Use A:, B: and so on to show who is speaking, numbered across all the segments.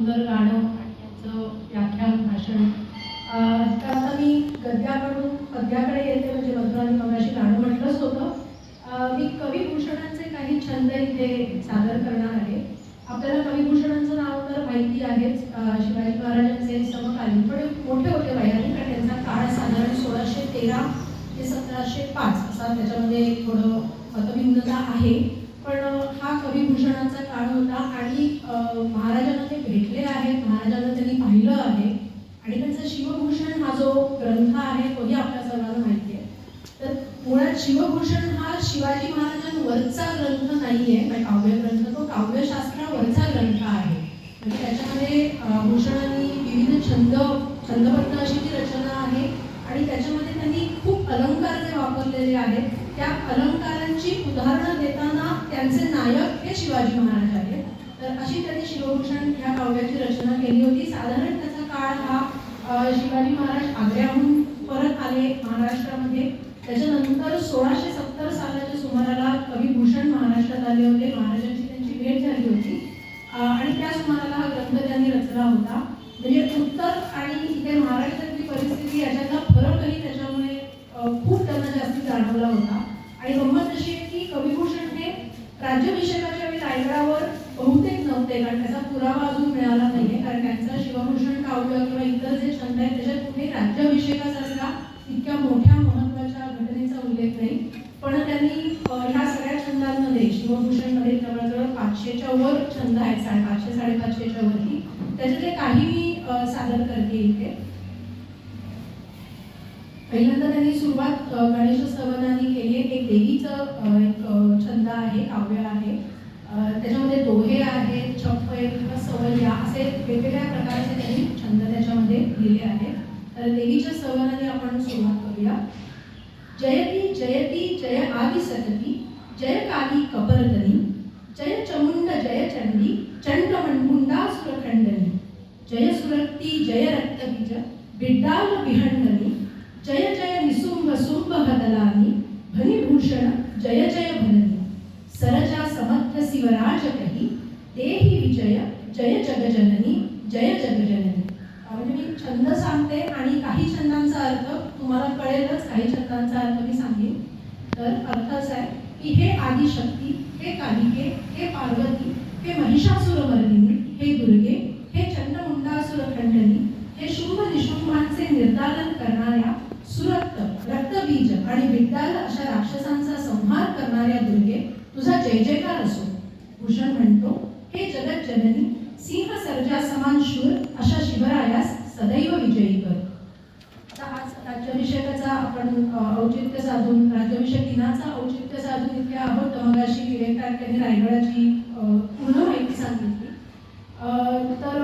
A: सुंदर गाणं आणि त्यांचं व्याख्यान भाषण. तर आता मी गद्याकडून पद्याकडे येते, म्हणजे मधुराने मगाशी गाणं म्हटलंच होतं. मी कविभूषणांचे काही छंद इथे सादर करणार आहे. आपल्याला कविभूषणांचं नाव तर माहिती आहेच, शिवाजी महाराजांचे समकालीन पण मोठे होते वयाने, कारण त्यांचा काळ साधारण 1613 ते 1705 असा, त्याच्यामध्ये थोडं मतभिन्नता आहे. पण हा कविभूषणांचा काळ होता आणि महाराजांना ते भेटले आहेत, महाराजांना त्यांनी पाहिलं आहे आणि त्यांचा शिवभूषण हा जो ग्रंथ आहे तोही आपल्या सर्वांना माहिती आहे. तर मुळात शिवभूषण हा शिवाजी महाराजांवरचा ग्रंथ नाही आहे, म्हणजे काव्यग्रंथ, तो काव्यशास्त्रावरचा ग्रंथ आहे. म्हणजे त्याच्यामध्ये भूषणांनी विविध छंदबद्ध अशी ती रचना आहे आणि त्याच्यामध्ये त्यांनी खूप अलंकार जे वापरलेले आहेत, त्या अलंकारांची उदाहरणं देताना त्यांचे नायक हे शिवाजी महाराज आहेत. तर अशी त्यांनी शिवभूषण ह्या काव्याची रचना केली होती. साधारण त्याचा काळ हा शिवाजी महाराज आग्र्याहून परत आले महाराष्ट्रामध्ये. त्याच्यानंतर 1670 सालाच्या सुमाराला कविभूषण महाराष्ट्रात आले होते, महाराजांची त्यांची भेट झाली होती आणि त्या सुमाराला हा ग्रंथ त्यांनी रचला होता. म्हणजे उत्तर आणि इथे महाराष्ट्रातली परिस्थिती याच्यातला फरकही त्याच्यामुळे खूप त्यांना जास्ती जाणवला होता. आणि गंमत अशी आहे की कविभूषण हे राज्याभिषेकाच्या वेळी रायगडावर बहुतेक नव्हते, कारण त्याचा पुरावा अजून मिळाला नाहीये. कारण त्यांचं शिवभूषण काव्य किंवा इतर जे छंद आहेत त्याच्यात कुठे राज्याभिषेकासारखा इतक्या मोठ्या महत्त्वाच्या घटनेचा उल्लेख नाही. पण त्यांनी ह्या सगळ्या छंदांमध्ये शिवभूषणमध्ये जवळजवळ 500च्या वर छंद आहेत, 500-550च्या वरती. त्याच्यातले काही मी सादर करते इथे. पहिल्यांदा त्यांनी सुरुवात गणेशोत्सवाने केली आहे. एक देवीचं एक छंद आहे, काव्य आहे. त्याच्यामध्ये दोहे आहेत, छप्पय किंवा सवय्या असे वेगवेगळ्या प्रकारचे त्यांनी छंद त्याच्यामध्ये दिले आहेत. तर देवीच्या सवनाने आपण सुरुवात करूया. जयती जयती जय आदि सतती, जय काली कपर्दनी, जय चमुंड जय चंडी, चंड मंडमुंडासुरखंडनी, जय सुरक्ती जय रक्तबीज, बिड्डाल बिहंडनी, जय जय निसुंभ सुंभ हदलानी, भनिभूषण जय जय भननी, सरजा समर्थ शिवराज कही, देही विजय जय जगजननी, जय जगजननी. म्हणजे मी छंद सांगते आणि काही छंदांचा अर्थ तुम्हाला कळेलच, काही छंदांचा अर्थ मी सांगेन. तर अर्थ असा आहे की हे आदिशक्ती, हे कालिके, हे पार्वती, हे महिषासुरमर्दिनी, हे दुर्गे, हे चंडमुंडासुरखंडनी, हे शुंभ निशुंभांचे निर्दालन करणाऱ्या सुरक्त, रक्तबीज आणि बिड्डाल अशा राक्षसांचा संहार करणाऱ्या दुर्गे, तुझा जय जयकार असो. भूषण म्हणतो, हे जगत जननी, सिंह सर्जा समान शूर अशा शिवरायास सदैव विजयी कर. आता आज राज्याभिषेकाचा आपण औचित्य साधून, राज्याभिषेक दिनाचा औचित्य साधून इथे आहोत. मगाशी विवेक टाळकर्णी रायगडाची पूर्ण माहिती सांगितली. तर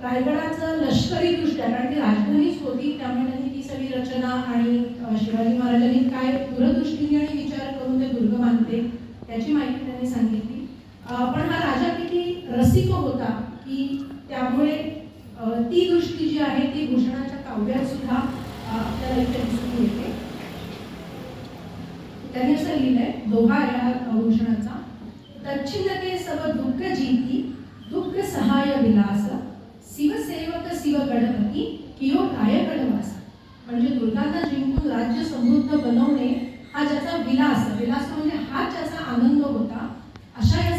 A: रायगडाचं लष्करी दृष्ट्या, कारण ती राजधानीच होती, त्यामुळे त्यांनी ती सगळी रचना आणि शिवाजी महाराजांनी काय दूरदृष्टीने आणि विचार करून ते दुर्ग बांधले त्याची माहिती त्यांनी सांगितली. पण हा राजा किती रसिक होता की त्यामुळे ती दृष्टी जी आहे ती भूषणाच्या काव्यात सुद्धा आपल्याला इथे दिसून येते. त्यांनी असं लिहिलंय दोहा या भूषणाचा. दक्षिणते सब दुःख जीती, दुःख सहाय विलास, शिवसेवक शिव गणपती कियो नायकडवास. म्हणजे दुर्गांना जिंकून राज्य समृद्ध बनवणे हा ज्याचा विलास म्हणजे हा ज्याचा आनंद होता, अशा या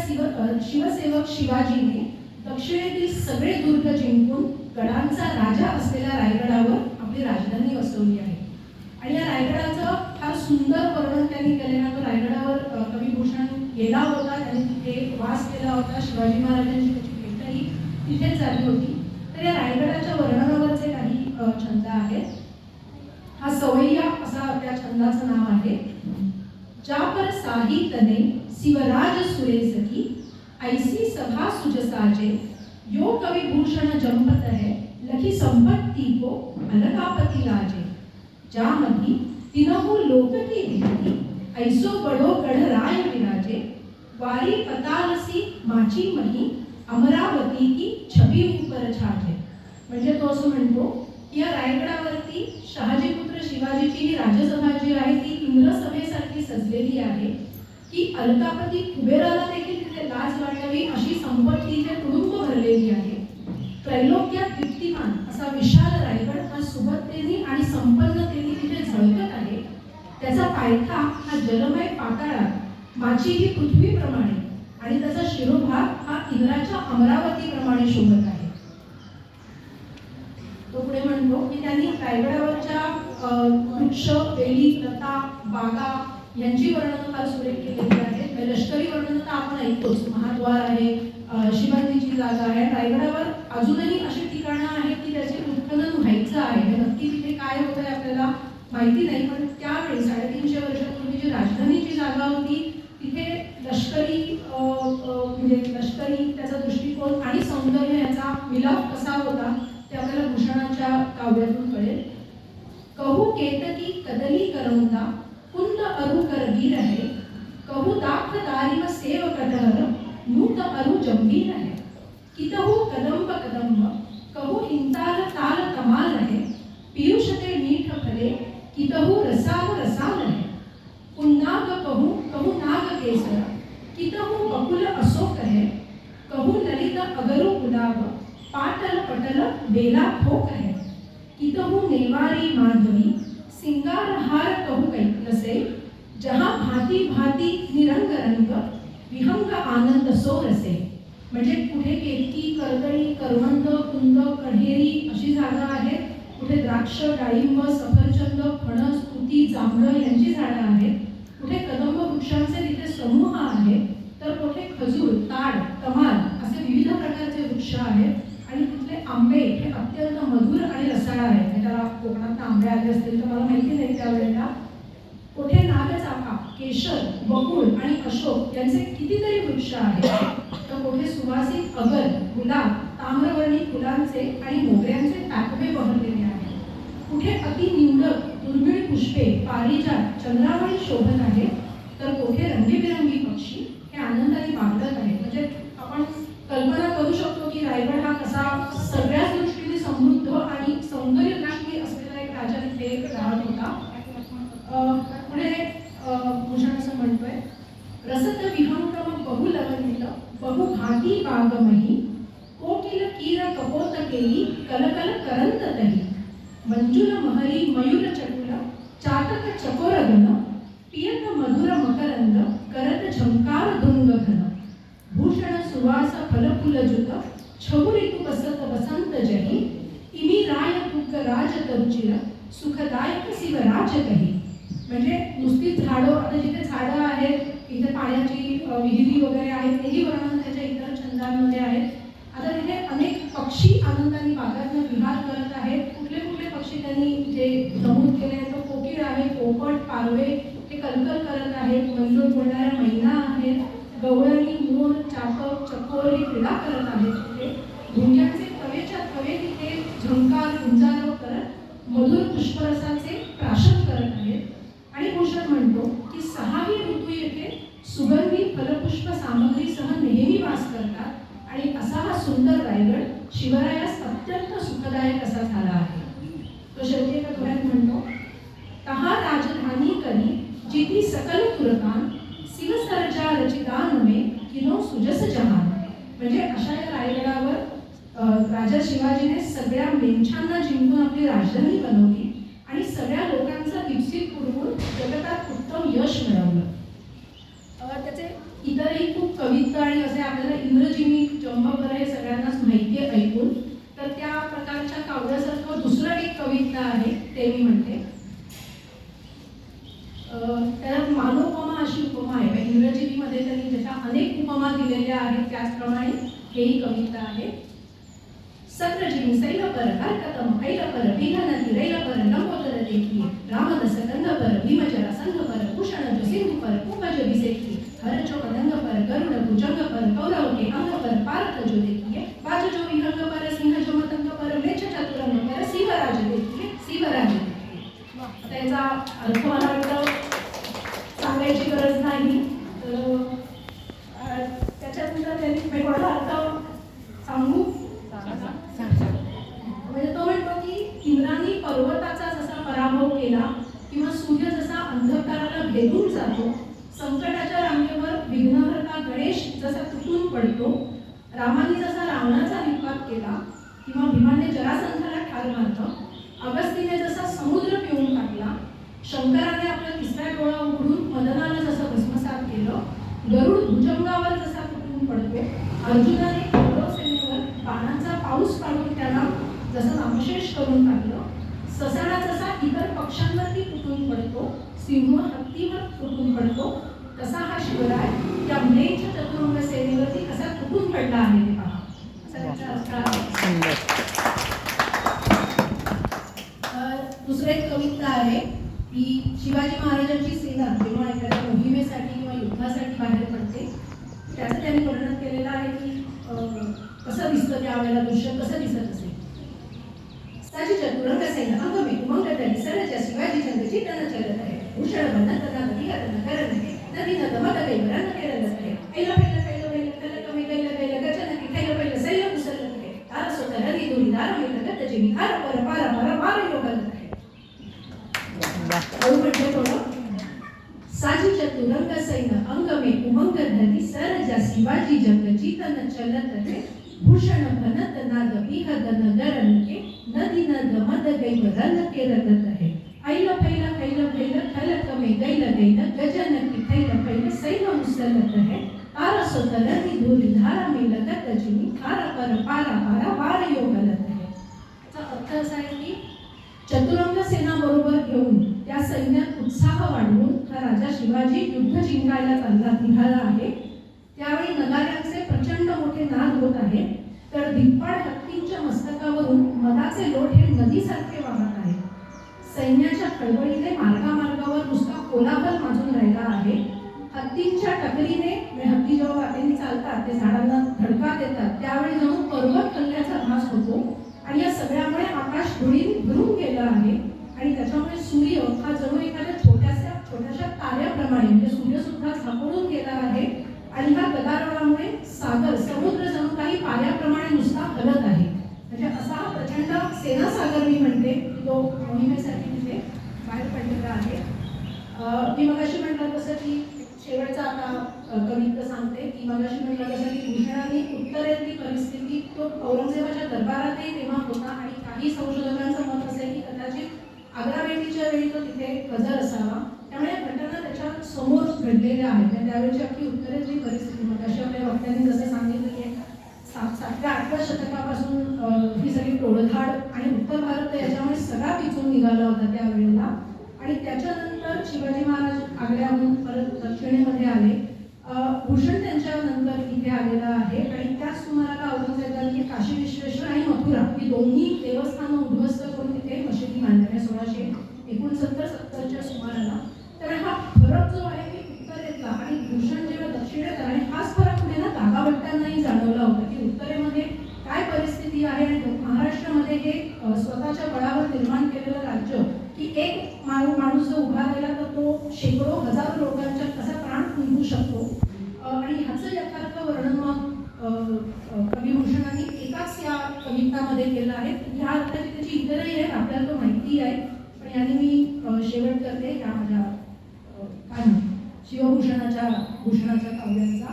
A: शिवसेवक शिवाजीने दक्षिणेतील सगळे दुर्ग जिंकून गडांचा राजा असलेल्या रायगडावर आपली राजधानी वसवली आहे. आणि या रायगडाचं फार सुंदर वर्णन त्यांनी केलेला. तो रायगडावर कविभूषण गेला होता, त्यांनी तिथे वास केला होता, शिवाजी महाराजांची त्याची भेटही तिथेच झाली होती. तर या रायगडाच्या वर्णनावरचे काही छंद आहेत. हा सवय्या असा त्या छंदाचं नाव आहे. जा पर साही तने शिवराज सुरेसकी, ऐसी सभा सुजसाजे, यो कविभूषण जंपत है, लखी संपत्ति को अलकापति लाजे. जामती तिनहु लोक की देती, ऐसो बडो गढ़ राय विराजे, वारी पतालसी माची मही, अमरावती की छबी ऊपर छाजे. म्हणजे तो असं म्हणतो की या रायगडावरती शहाजीपुत्र शिवाजीची ही राजसभा जी आहे ती इंद्रसभेसारखी सजलेली आहे की अलकापती कुबेराला देखील तिथे लाज वाटावी अशी संपत्तीचे तुडुंब भरलेली आहे. त्रैलोक्यात दीप्तिमान असा विशाल रायगड हा सुबत्तेने आणि संपन्नतेने तिथे झळकत आहे. त्याचा पायथा हा जलमय पाताळात माझी ही पृथ्वीप्रमाणे आणि त्याचा शिरोभाग हा इंद्राच्या अमरावतीप्रमाणे शोभत आहे. तो पुढे म्हणतो की त्यांनी रायगडावरच्या वृक्ष, वेली, लता, बागा यांची वर्णनं फार सुरेख केलेली आहेत. लष्करी वर्णनं तर आपण ऐकतोच, महाद्वार आहे, शिबंदीची जागा आहे. रायगडावर अजूनही अशी ठिकाणं आहेत की त्याचे उत्खनन व्हायचं आहे. नक्की तिथे काय होतं आहे आपल्याला माहिती नाही, पण त्यावेळी 350 वर्षापूर्वी जी राजधानीची जागा होती तिथे लष्करी म्हणजे लष्करी त्याचा दृष्टिकोन आणि सौंदर्य याचा मिलाप कसा होता ते आपल्याला भूषणाच्या काव्यातून कळेल. कहू केतकी कदली करवंदा कुंद अरु करवीर है, कहू दाख दारिम सेव कटहर नूत अरु जंभीर है, कितहु कदंब कदंब कहू हिंताल ताल तमाल है, पीयूष ते मीठ फले कितहु रसाल रसाल है, पुन्नाग कहू कहू नाग केसर कितहु बकुल अशोक है, कहू ललित अगरु गुलाब पाटल पटल बेला ठोक है, कितहु नेवारी माधवी सिंगार हार कहू कैलसे, जहाँ भांति भांति निरंग रंग विहंग आनंद सोरसे. म्हणजे कुठे केतकी, करदळी, करवंद, कुंद, कण्हेरी अशी जागा आहे. कुठे द्राक्ष, डाळिंब, सफरचंद, फणस, तुती, जांभळं यांची झाडं आहेत. कुठे कदंब वृक्षांचे तिथे समूह आहे, तर कुठे खजूर, ताड, तमाल असे विविध प्रकारचे वृक्ष आहेत. आणि तिथले आंबे हे अत्यंत मधुर आणि रसाळ आहेत. त्याला कोकणात आंबे आले असतील तर मला माहिती नाही त्यावेळेला. कुठे नागचाफा, केशर, बकुळ आणि अशोक यांचे कितीतरी वृक्ष आहेत. तर कुठे सुवासिक अगर, गुलाब, ताम्रवर्णी फुलांचे आणि मोगऱ्यांचे ताकवे बहरलेले आहेत. कुठे अति निवडक दुर्मिळ पुष्पे, पारिजात, चंद्रावळी शोभत आहे. तर कुठे रंगीबेरंगी पक्षी हे आनंदाने बागडत आहेत. म्हणजे आपण कल्पना करू शकतो की रायगड हा कसा सगळ्याच दृष्टीने समृद्ध आणि सौंदर्य दृष्टी असलेला एक राजा तिथे राहत होता. पुढे भूषण असं म्हणतोय, रसत विहंगम बहु लवनित बहु घाटी बागमही, कोकिल कीर कपोत केली कलकल करंत तही, मंजुल महरी मयूर चटुल चातक चकोर गण, पियत मधुर मकरंद करत झंकार धुंग घन, भूषण सुवास फलफुलजुत छहु ऋतु बसत बसंत जही, इमी राय तुग राज तरुचिर सुखदायक शिवराज कही. म्हणजे नुसती झाडं, आता जिथे झाडं आहेत इथे पाण्याची विहिरी वगैरे आहेत तेही वर्णन त्याच्या इतर छंदांमध्ये आहेत. आता तिथे अनेक पक्षी आनंदाने बागातनं विहार करत आहेत. कुठले कुठले पक्षी त्यांनी जे नमूद केले आहेत, तो कोकिळ आहे, पोपट, पारवे हे कलकल करत आहेत, मंजूर बोलणाऱ्या मैना आहेत, गवळणी, मोर, चातक, चकोर हे क्रीडा करत आहेत. तिथे भुंग्यांचे कवेच्या कवे तिथे झंकार गुंजारव करत मधुर पुष्परसाचे प्राशन करत आहेत. आणि भूषण म्हणतो की 6ही ऋतू येथे सुगंधी फलपुष्प सामग्रीसह नेहमी वास करतात आणि असा हा सुंदर रायगड शिवरायास अत्यंत सुखदायक असा झाला आहे. तो शेवटी एका दोह्यात म्हणतो, तहा राजधानी करी जिती सकल तुरकान शिव सर्जा रचिदान में किनो सुजस जहान. म्हणजे अशा या रायगडावर राजा शिवाजीने सगळ्या मेंढ्यांना जिंकून आपली राजधानी बनवली आणि सगळ्या लोकांचा दीपसित पुरवून जगतात उत्तम यश मिळवलं. त्याचे इतरही खूप कविता आणि असे आपल्याला इंद्रजिनी जंबकर हे सगळ्यांनाच माहिती आहे ऐकून. तर त्या प्रकारच्या काव्यासारखं दुसरं एक कविता आहे ते मी म्हणते. त्याला मानोपमा अशी उपमा आहे. इंग्रजीमध्ये त्यांनी जशा अनेक उपमा दिलेल्या आहेत त्याचप्रमाणे हेही कविता आहे. सक्रजिनी शैल पर कर्कतम ऐल पर विघ्न रैल पर लंबोदर देखिए, रामदस गंध पर भीमजरा संघ पर भूषण जो सिंधु पर कुंभज विसेखिए, हर जो पतंग पर गरुड़ भुजंग पर कौरव के अंग पर पार्थ जो देखिए, बाज जो विहंग पर सिंह जो मतंग पर मेछ चतुरंग पर शिवराज देखिए, शिवराज देखिए. त्याचा अर्थ मला वाटतं सांगायची गरज नाही. त्याच्यानंतर त्यांनी वेगळा अर्थ सांगू. म्हणजे तो म्हणतो की इंद्रानी पर्वताचा जसा पराभव केला किंवा सूर्य जसा अंधकाराला भेदून जातो, संकटाच्या रांगेवर विघ्नहर्ता गणेश जसा तुटून पडतो, रामाने जसा रावणाचा निपात केला, किंवा भीमाने जरासंधाला ठार मारलं, अगस्तीने जसा समुद्र पिऊन टाकला, शंकराने आपला तिसरा डोळा उघडून मदनाला जसं भस्मसात केलं, गरुड भुजंगावर जसा तुटून पडतो, अर्जुनाने कौरव सेनेवर बाणांचा पाऊस पाडून त्याला जसं नामशेष करून टाकलं, ससाणा जसा इतर पक्षांवरती तुटून पडतो, सिंह हत्तीवर तुटून पडतो, तसा हा शिवराय त्या म्लेच्छ चतुरंग सेनेवरती कसा तुटून पडला आहे ते पहा. असा त्याचा अर्थ आहे. दुसरं एक कविता आहे की शिवाजी महाराजांची सेना जेव्हा एखाद्या मोहिमेसाठी किंवा युद्धासाठी बाहेर पडते त्याचं त्यांनी वर्णन केलेलं आहे की कसं दिसतं त्यावेळेला दृश्य कसं दिसत असेल. साची चतुरंग सेना अंगमे उमंग तरी सरच्या शिवाजी चंद्रची तन चलत आहे, भूषण बंधन तथा नदी घातन करत आहे, नदी न दमक गैवरा न केरत आहे, ऐला पहिलं पहिलं पहिलं कल कमी गैला गैला गचन की पहिलं पहिलं सैल उसलत आहे, तार सोत नदी दोरी दार मिळत गत जिमी खार पर पार पार पार योगलत आहे. साजी चतुरंग सैन अंग में उमंग धरी सरजा शिवाजी जंग जीतन चलत है, भूषण भनत नाद विहद नगरन के नदी नद मद गैव रन के रगत है, ऐल फैल फैल फैल खलक में गैल गैल गजन की फैल फैल सैन मुसलत है, तार सोत नदी धूरी धारा में लगत जिमी खार पर पारा पारा वार योगलत है. याचा अर्थ असा आहे की चतुरंग सेना बरोबर घेऊन त्या सैन्यात उत्साह वाढवून हा राजा शिवाजी युद्ध जिंकायला निघाला आहे. त्यावेळी नगाऱ्यांचे प्रचंड मोठे नाद होत आहे, तर धिप्पाड हत्तींच्या मस्तकावरून मदाचे लोट हे नदीसारखे वाहत आहे. सैन्याच्या खळबळीने मार्गामार्गावर नुसता कोलाहल माजून राहिला आहे. हत्तींच्या टकरीने हत्ती जेव्हा वाटेने चालतात ते झाडांना धडका देतात त्यावेळी जणू पर्वत हल्ल्याचा भास होतो आणि या सगळ्यामुळे आकाश धुळीने भरून गेलं आहे आणि त्याच्यामुळे सूर्य हा जणू एखाद्या छोट्याशा ताऱ्याप्रमाणे म्हणजे सूर्य सुद्धा झाकळून गेला आहे आणि ह्या गदारोळामुळे सागर समुद्र जणू काही पाऱ्याप्रमाणे नुसता हलत आहे. म्हणजे असा हा प्रचंड सेना सागर मी म्हणते की तो मोहिमेसाठी तिथे बाहेर पडलेला आहे. मी मगाशी म्हटलं तसं की शेवटचा आता कविता सांगते की मगाशी म्हटलं तसं की भूषणाने उत्तरेतली परिस्थिती तो औरंगजेबाच्या दरबारातही तेव्हा होता आणि काही संशोधकांचं मत असेल की कदाचित आग्रावेटीच्या वेळी तो तिथे हजर असावा. त्यामुळे घटना त्याच्या समोर घडलेल्या आहेत. त्यावेळेची अख्खी उत्तरेतली परिस्थिती मगाशी आपल्या वक्त्यांनी जसं सांगितलं की 7व्या-8व्या शतकापासून ही सगळी टोळधाड आणि उत्तर भारत याच्यामुळे सगळा पिचून निघाला होता त्यावेळेला आणि त्याच्यानंतर शिवाजी महाराज आग्र्याहून परत दक्षिणेमध्ये आले. भूषण त्यांच्यानंतर इथे आलेला आहे आणि त्याच सुमाराला औरंगजेबाने काशी विश्वेश्वर आणि मथुरा ही दोन्ही देवस्थानं उद्ध्वस्त करून तिथे मशिदी बांधल्या 1669-70च्या सुमाराला. तर हा फरक जो आहे की उत्तरेतला आणि भूषण जेव्हा दक्षिणेत आणि हाच फरक पुढे ना दागाभट्टांनाही जाणवला होता की उत्तरेमध्ये काय परिस्थिती आहे आणि महाराष्ट्रामध्ये हे स्वतःच्या बळावर निर्माण केलेलं राज्य की एक माणूस जो उभा राहिला तर तो शेकडो हजारो लोकांच्या कसा प्राण फुंकू शकतो आणि ह्याचं यथार्थ वर्णन मग कविभूषणांनी एकाच या कवितामध्ये केलं आहे. ह्या अर्थाची त्याची इतरही आहेत आपल्याला तो माहिती आहे पण याने मी शेवट करते या माझ्या काय शिवभूषणाच्या काव्यांचा.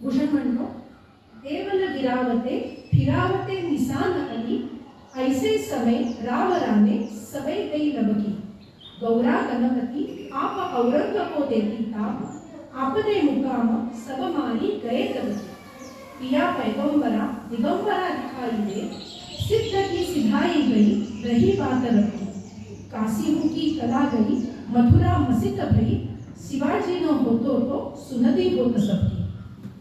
A: भूषण म्हणतो देवल गिरावते फिरावते निसान अली, ऐसे समय राव रामे सबे गई लबकी, गौरा गणपति आप औरंग को देती ताप, आपने मुकाम सब मारी गए जबकि, पिया पैगंबरा दिगंबरा दिखाई दे, सिद्ध की सिधाई गई रही बात रखी, काशी की कला गई मथुरा मसित भई, शिवाजी न होतो तो सुनदी होत सबकी.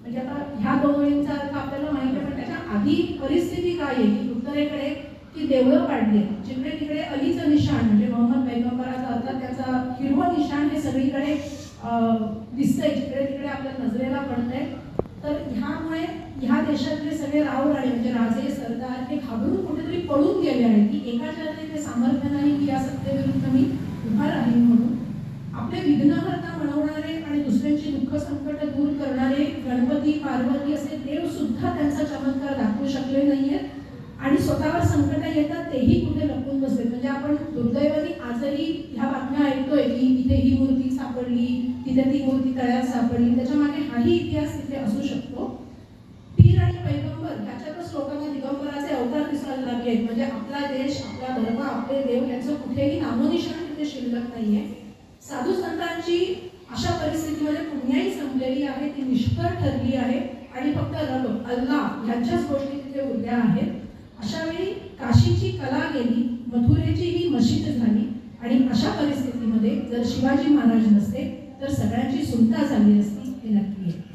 A: म्हणजे आता ह्या दोन ओळींचा अर्थ आपल्याला माहिती आहे पण त्याच्या आधी परिस्थिती काय आहे की उत्तरेकडे की देवळं पाडले, जिकडे तिकडे अलीचं निशाण म्हणजे मोहम्मद पैगंबराचा अर्थात त्याचा हिरवं निशाण हे सगळीकडे दिसतंय, जिकडे तिकडे आपल्या नजरेला पडतंय. तर ह्यामुळे ह्या देशातले सगळे राव राणे म्हणजे राजे सरदार हे घाबरून कुठेतरी पळून गेले आहेत की एकाच्या ते सामर्थ्य नाही की या सत्तेविरुद्ध मी उभा राहीन म्हणून. आपले विघ्नहर्ता म्हणवणारे आणि दुसऱ्यांची दुःख संकट दूर करणारे गणपती पार्वती असे देव सुद्धा त्यांचा चमत्कार दाखवू शकले नाहीयेत आणि स्वतःवर संकट येतात तेही कुठे लपून बसले. म्हणजे आपण दुर्दैवाने आजही ह्या बातम्या ऐकतोय की इथे ही मूर्ती सापडली, तिथे ती मूर्ती तळ्यात सापडली, त्याच्या मागे हाही इतिहास तिथे असू शकतो. पीर फकीर आणि पैगंबर ह्याच्यातच लोकांना दिगंबराचे अवतार दिसायला लागले. म्हणजे आपला देश, आपला धर्म, आपले देव यांचं कुठेही नामोनिशाण तिथे शिल्लक नाहीये. साधू संतांची अशा परिस्थितीमध्ये पुण्याही संपलेली आहे, ती निष्फळ ठरली आहे आणि फक्त रब अल्लाह यांच्याच गोष्टी तिथे उरल्या आहेत. अशा वेळी काशीची कला गेली, मथुरेची ही मशीद झाली आणि अशा परिस्थितीमध्ये जर शिवाजी महाराज नसते तर सगळ्यांची सुटका झाली असती, हे नक्की आहे.